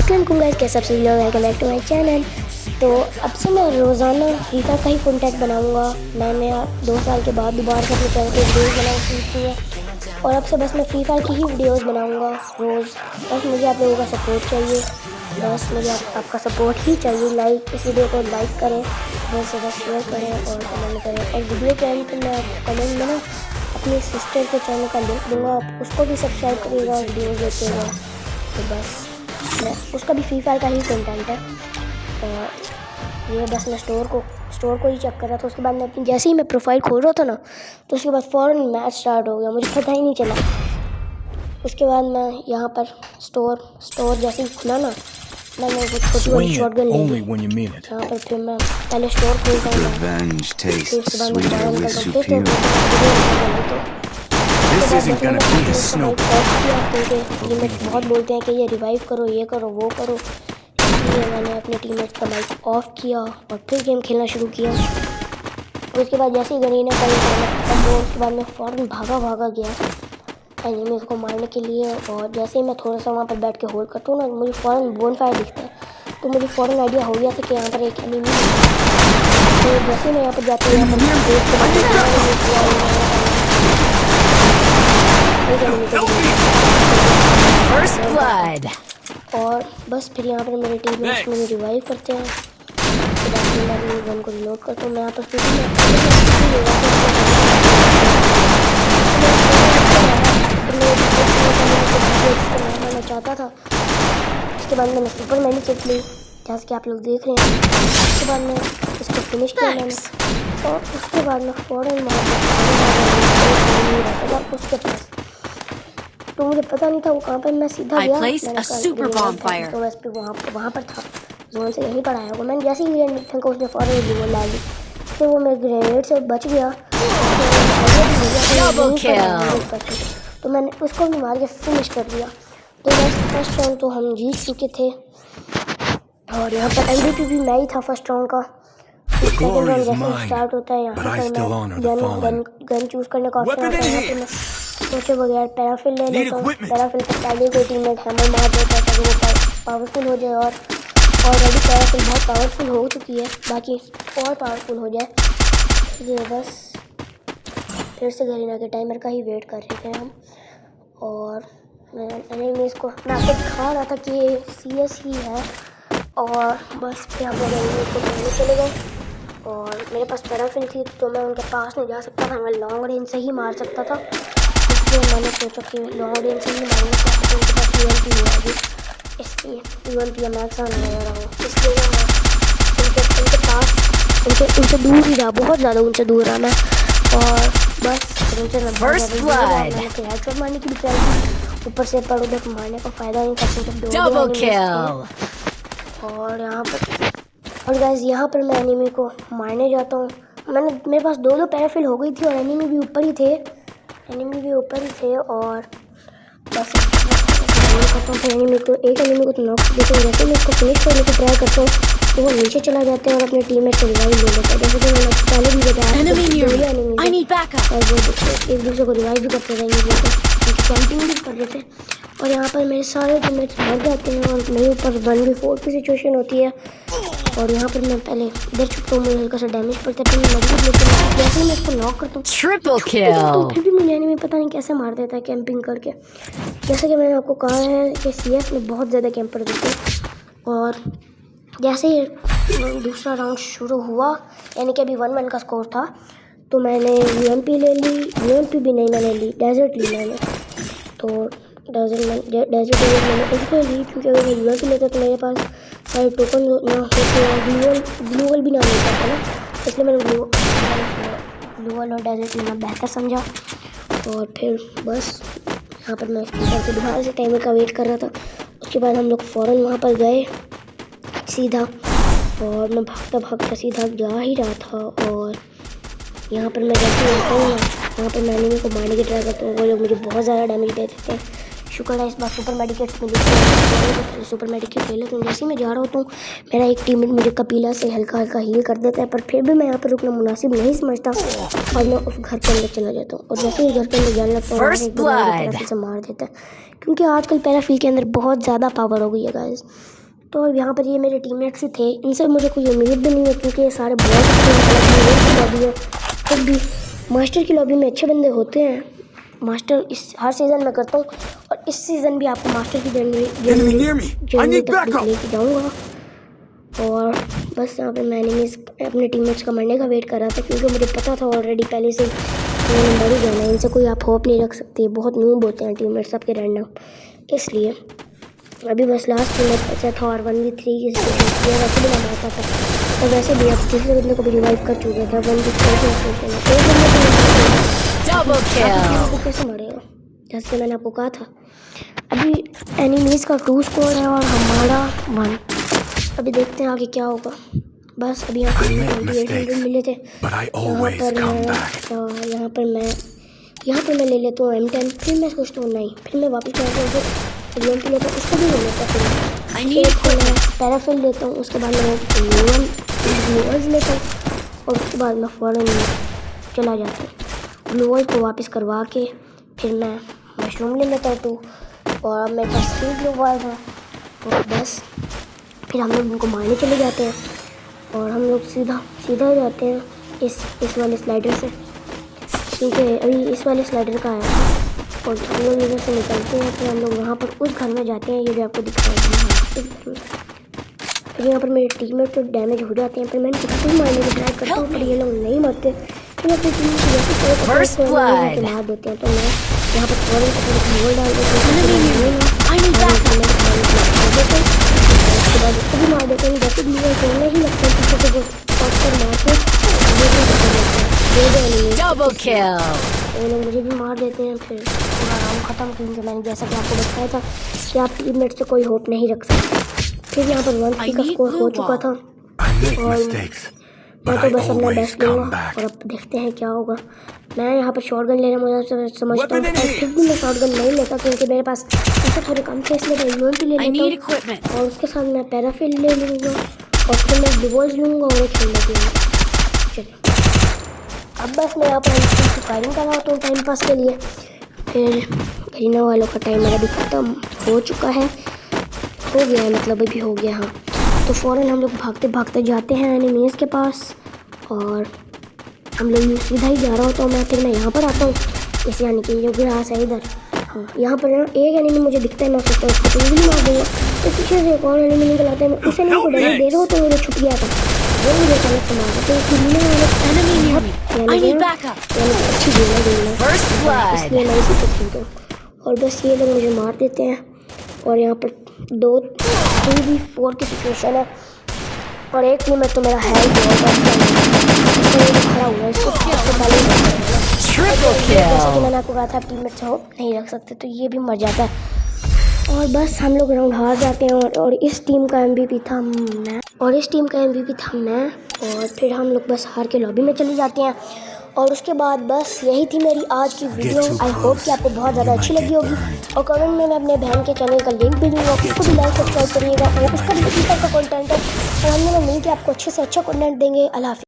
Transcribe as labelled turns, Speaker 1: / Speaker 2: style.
Speaker 1: अस्सलाम गाइस, कैसे आप सभी लोग, welcome back to my channel. तो अब से मैं रोज़ाना फ्री फायर का ही कंटेंट बनाऊंगा। मैंने 2 साल के बाद दोबारा से अपने चैनल पे वीडियोज़ बनाना शुरू की है और अब से बस मैं फ्री फायर की ही वीडियोज़ बनाऊंगा रोज़। बस मुझे आप लोगों का सपोर्ट चाहिए, बस मुझे आपका सपोर्ट ही चाहिए। इस वीडियो को लाइक करें, बस से बस शेयर करें और कमेंट करें। और वीडियो के एंड पे मैं कमेंट में ना अपनी सिस्टर के चैनल का लिंक दूँगा, उसको भी सब्सक्राइब करिएगा, वीडियोज़ देखिएगा। तो बस उसका भी फ्री फायर का ही कंटेंट है। और ये बस मैं स्टोर को ही चेक कर रहा था। उसके बाद मैं अपनी जैसे ही मैं प्रोफाइल खोल रहा था ना, तो उसके बाद फ़ौरन मैच स्टार्ट हो गया, मुझे पता ही नहीं चला। उसके बाद मैं यहाँ पर स्टोर जैसे ही खुला ना, मैंने वो छोटी वाली शॉटगन ले ली। यहाँ पर फिर मैं पहले स्टोर खोलता हूँ, फिर उसके बाद मैं बाहर निकलता हूँ, फिर स्टोर टीममेट बहुत बोलते हैं कि ये रिवाइव करो, ये करो, वो करो, इसलिए मैंने अपने टीममेट का माइक ऑफ किया और फिर गेम खेलना शुरू किया। उसके बाद जैसे ही गरीना का उसके बाद मैं फ़ौरन भागा गया एनिमीज़ को मारने के लिए। और जैसे ही मैं थोड़ा सा वहाँ पर बैठ के होल्ड करता हूँ ना, मुझे फ़ौरन बोनफायर दिखता है, तो मुझे फ़ौरन आइडिया हो गया था कि यहाँ पर एक एनिमी है। तो जैसे मैं यहाँ पर जाता हूँ, यहाँ पर और बस फिर यहाँ पर मेरे टीममेट्स मुझे रिवाइव करते हैं। उसके बाद फिर मैं अपनी गन को रिलोड करता हूँ। मैं यहाँ पर मैं चाहता था। उसके बाद मैंने सुपर मैनी किट ली, जैसे कि आप लोग देख रहे हैं। उसके बाद मैं इसको फिनिश किया मैंने, और उसके बाद मैं फ़ौरन उसके पास, तो मुझे पता नहीं था वो कहाँ पर, मैं सीधा गया, तो बस पे वहाँ पर था, जोन से यहीं पर आया होगा। मैंने जैसे ही ग्रेनेड फेंका, उसने फ़ौरन रिवॉल्वर ला ली, फिर वो मेरे ग्रेनेड से बच गया। तो मैंने उसको भी मार के फिनिश कर दिया। तो बस फर्स्ट राउंड तो हम जीत चुके थे और यहाँ पर MVP भी मैं ही था फर्स्ट राउंड का। सेकंड राउंड जैसे स्टार्ट होता है, यहाँ पर मैं गन चूज़ करने का ऑप्शन आता है। यहाँ पर मैं सोचे बगैर पैराफिल ले लेता हूँ। पैराफिल पर पहले कोई टीममेट हैमर मार देता है ताकि वो पावरफुल हो जाए, और ऑलरेडी पैराफिल बहुत पावरफुल हो चुकी है, बाकी और पावरफुल हो जाए। ये बस फिर से गरीना के टाइमर का ही वेट कर रहे थे हम। और मैं आपको दिखा रहा था कि ये CS ही है। और बस फिर हम लोग को लेने चले गए और मेरे पास पैराफिल थी, तो मैं उनके पास नहीं जा सकता था, मैं लॉन्ग रेंज से ही मार सकता था। इसलिए मैंने सोचा कि लॉन्ग रेंज से ही मारना चाहता था। उनके पास UMP हुआ अभी, इसलिए UMP या मैक्स आने लगा रहा हूँ, इसलिए मैं उनके पास उनसे दूर ही रहा, बहुत ज़्यादा उनसे दूर रहा मैं। और बस उनसे मैं हेडशॉट मारने की भी ट्राई की, ऊपर से पर उधर मारने का फ़ायदा नहीं था। और यहाँ पर और गाइस यहाँ पर मैं एनिमी को मारने जाता हूँ। मेरे पास दो पैराफिल हो गई थी और एनिमी भी ऊपर ही थे। और बस करता हूँ, फिर एक एनिमी को तो नॉक, लेकिन जैसे मैं उसको फिनिश करने की ट्राई करता हूँ तो वो नीचे चला जाते हैं और अपने टीममेट से रिवाइव ले लेते हैं। जैसे कि मैंने पहले भी बताया, और वो एक दूसरे को रिवाइव भी करते रहेंगे, उनकी कैंपिंग भी कर रहे थे। और यहाँ पर मेरे सारे टीममेट्स मर जाते हैं और मेरे ऊपर 1v4 की सिचुएशन होती है। और यहाँ पर मैं पहले इधर छुपता हूँ, मुझे हल्का सा डैमेज पड़ता है, फिर मैं मजबूत लेता हूँ, जैसे ही मैं इसको नॉक करता हूँ तो फिर भी मुझे एनिमी पता नहीं कैसे मार देता है कैंपिंग करके। जैसे कि मैंने आपको कहा है कि CS में बहुत ज़्यादा कैंपर देते हैं। और जैसे ही दूसरा राउंड शुरू हुआ, यानी कि अभी 1-1 का स्कोर था, तो मैंने UMP ले ली, UMP भी नहीं मैंने ली, डेजर्ट ली मैंने। तो डेजर्ट मैंने इसलिए ली क्योंकि अगर मैं UMP लेता तो मेरे पास सारे टोकन ना होते और ग्लूवल भी ना मिल पाता ना, इसलिए मैंने ग्लूवल और डेजर्ट लेना बेहतर समझा। और फिर बस यहाँ पर मैं दोबारा से टाइमर का वेट कर रहा था। उसके बाद हम लोग फ़ौरन वहाँ पर गए सीधा, और मैं भागता सीधा जा ही रहा था। और यहाँ पर मैं जैसे आता हूँ ना, यहाँ पर मैं एनिमी को मारने की ट्राई करता हूँ, वो लोग मुझे बहुत ज़्यादा डैमेज दे देते हैं। शुक्र है इस बार सुपर मेडिकेट्स मिली, सुपर मेडिकेट ले लेते हैं। जैसे मैं जा रहा होता हूँ मेरा एक टीममेट मुझे कपिला से हल्का हल्का हील कर देता है, पर फिर भी मैं यहाँ पर रुकना मुनासिब नहीं समझता और मैं उस घर के अंदर चला जाता हूँ। और जैसे ही घर के अंदर जाने लगता हूँ एक पैराफिल से मार देता है, क्योंकि आजकल पैराफिल के अंदर बहुत ज़्यादा पावर हो गई है गाइस। तो यहाँ पर ये मेरे टीममेट्स ही थे, इनसे मुझे कोई उम्मीद भी नहीं है क्योंकि ये सारे बहुत लॉबी है। फिर भी मास्टर की लॉबी में अच्छे बंदे होते हैं। मास्टर इस हर सीज़न में करता हूँ और इस सीज़न भी आपको मास्टर की जर्नी तक लेके जाऊँगा। और बस यहाँ पे मैंने अपने टीममेट्स का मरने का वेट कर रहा था, क्योंकि मुझे पता था ऑलरेडी पहले से मैंने मर ही जाना है। इनसे कोई आप होप नहीं रख सकते, बहुत नूब होते हैं टीममेट्स सबके रैंडम। इसलिए अभी बस लास्ट में अच्छा था और 1v3 की सिचुएशन वैसे भी मैं मारता था, और वैसे भी अब तीसरे बंदे को भी रिवाइव कर चुका था। 1v3 की सिचुएशन को कैसे मारेगा, जैसे मैंने आपको कहा था। अभी एनिमीज़ का 2 स्कोर है और हमारा 1। अभी देखते हैं आगे क्या होगा। बस अभी यहाँ पर 2800 मिले थे। यहाँ पर मैं ले लेता हूँ M10। फिर मैं सोचता हूँ नहीं, फिर मैं वापस जाता हूँ लेता हूँ, उसको भी ले लेता हूँ। मैं पैराफिल लेता हूँ, उसके बाद मैं ग्लूवर्स लेता हूँ और उसके बाद मैं फ़ौरन चला जाता हूँ। ग्लूवर्स को वापस करवा के फिर मैं मशरूम ले लेता हूँ 2, और मेरे पास 3 ग्लूवर्स हैं। तो बस फिर हम लोग उनको मारने चले जाते हैं और हम लोग सीधा जाते हैं इस वाले स्लाइडर से, क्योंकि अभी इस वाले स्लाइडर का आया और हम लोग इधर से निकलते हैं। फिर हम लोग वहाँ पर उस घर में जाते हैं, ये भी आपको दिखाया है इस घर में। फिर यहाँ पर मेरे टीममेट तो डैमेज हो जाते हैं, फिर मैं इनको फिर मारने की ट्राई करता हूँ, पर ये लोग नहीं मरते। फिर अपनी टीम की जैसे मार देते हैं, तो मैं यहाँ पर फौरन गोल डाल देता हूँ, उसको भी मार देते हैं। जैसे ग्लूवर खेलने ही लगते हैं पीछे से वो लोग मुझे भी मार देते हैं। फिर पूरा राउंड ख़त्म, क्योंकि मैंने जैसा कि आपको बताया था कि आप टीममेट से कोई होप नहीं रख सकते। फिर यहाँ पर 1-3 का स्कोर हो चुका था और मैं तो बस अपना बेस्ट दूंगा और अब देखते हैं क्या होगा। मैं यहाँ पर शॉटगन लेना मुझे समझता हूँ, और फिर भी मैं शॉटगन नहीं लेता क्योंकि मेरे पास पैसे थोड़े कम थे, इसलिए मैं यूएमपी ले लेता हूँ और उसके साथ मैं पैराफिल ले लूँगा और फिर मैं डिवोल्स लूँगा और एक खेलने दूँगा। चलो अब बस मैं यहाँ पर फायरिंग कर रहा हूँ टाइम पास के लिए। फिर गरीना वालों का टाइम अभी ख़त्म हो चुका है, हो गया है मतलब अभी हो गया। हाँ, तो फ़ौरन हम लोग भागते भागते जाते हैं एनिमीज़ के पास और हम लोग सीधा ही जा रहा होता हूँ मैं। फिर मैं यहाँ पर आता हूँ, इस यानी कि जो ग्रास है इधर। हाँ, यहाँ पर एक एनिमी मुझे दिखता है, मैं सोचता हूँ उसको तो भी मार दूँगा। तो पीछे से एक और एनिमी निकल आता है, मैं उस एनिमी को डैमेज दे रहा हूँ तो मुझे छुप गया था, वो मुझे अचानक से मार देते हैं। अच्छी गेम है, इसलिए मैं इसी को खेलता हूँ। और बस ये लोग मुझे मार देते हैं और यहाँ पर 2-3v4 की सिचुएशन है और एक टीम में तो मेरा है ही खड़ा हुआ है, इसको जैसा कि मैंने आपको कहा था टीम में से होप नहीं रख सकते, तो ये भी मर जाता है। और बस हम लोग राउंड हार जाते हैं और इस टीम का MVP था मैं और फिर हम लोग बस हार के लॉबी में चले जाते हैं। और उसके बाद बस यही थी मेरी आज की वीडियो। आई होप कि आपको बहुत ज़्यादा अच्छी लगी होगी और कमेंट में मैं अपने बहन के चैनल का लिंक भी दूँगा, उसको भी लाइक सब्सक्राइब करिएगा और उसका भी इसी तरह का कंटेंट है और हम लोग मिल के आपको अच्छे से अच्छा कंटेंट देंगे। अल्लाह हाफ़िज़।